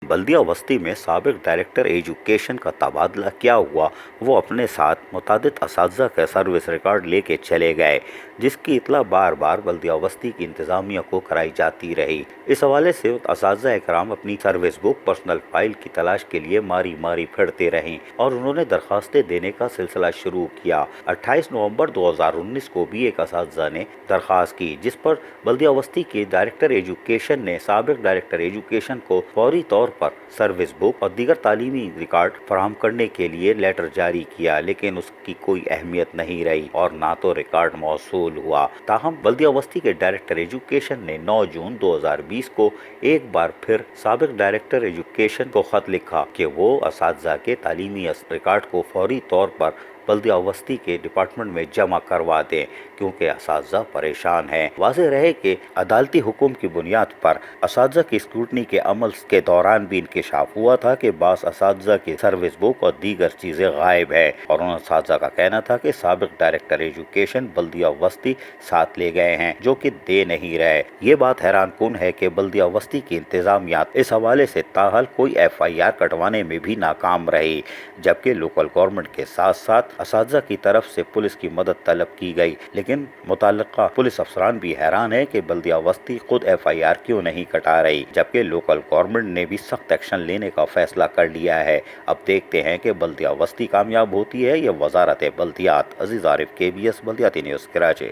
बल्दिया वस्ती में साबिक डायरेक्टर एजुकेशन का तबादला क्या हुआ, वो अपने साथ मुतादिद असातिज़ा का सर्विस रिकॉर्ड लेके चले गए, जिसकी इतला बार बार बल्दिया वस्ती की इंतज़ामिया को कराई जाती रही। इस हवाले से असातिज़ा इकराम अपनी सर्विस बुक पर्सनल फाइल की तलाश के लिए मारी मारी फिरते रहीं और उन्होंने दरखास्तें देने का सिलसिला शुरू किया। 28 नवंबर 2019 को भी एक असातिज़ा ने दरखास्त की, जिस पर बल्दिया वस्ती के डायरेक्टर एजुकेशन ने साबिक डायरेक्टर एजुकेशन को फौरी तौर पर सर्विस बुक और दीगर तालीमी रिकॉर्ड फराहम करने के लिए लेटर जारी किया, लेकिन उसकी कोई अहमियत नहीं रही और ना तो रिकॉर्ड मौसूल हुआ। ताहम बल्दिया वस्ती के डायरेक्टर एजुकेशन ने 9 जून 2020 को एक बार फिर साबिक डायरेक्टर एजुकेशन को खत लिखा कि वो असातिज़ा के तालीमी रिकॉर्ड को फौरी तौर पर बल्दिया वस्ती के डिपार्टमेंट में जमा करवा दें, क्योंकि असातिज़ा परेशान हैं। वाज़ेह रहे कि अदालती हुक्म की बुनियाद पर असातिज़ा की स्क्रूटनी के अमल के दौरान भी इंकशाफ हुआ था कि बास असातिज़ा की सर्विस बुक और दीगर चीज़ें गायब है, और उन असातिज़ा का कहना था कि साबिक डायरेक्टर एजुकेशन बल्दिया वस्ती साथ ले गए हैं, जो कि दे नहीं रहे। ये बात हैरान कुन है कि बल्दिया वस्ती की इंतजामिया इस हवाले से ताहल कोई FIR कटवाने में भी नाकाम रही, जबकि लोकल गवर्नमेंट के साथ साथ असातिज़ा की तरफ से पुलिस की मदद तलब की गई। लेकिन मुतल्लिका पुलिस अफसरान भी हैरान है कि बल्दिया वस्ती खुद FIR क्यों नहीं कटा रही, जबकि लोकल गवर्नमेंट ने भी सख्त एक्शन लेने का फैसला कर लिया है। अब देखते हैं कि बल्दिया वस्ती कामयाब होती है या वजारत बल्दियात। अजीज आरिफ, KBS बल्दियाती न्यूज़, कराची।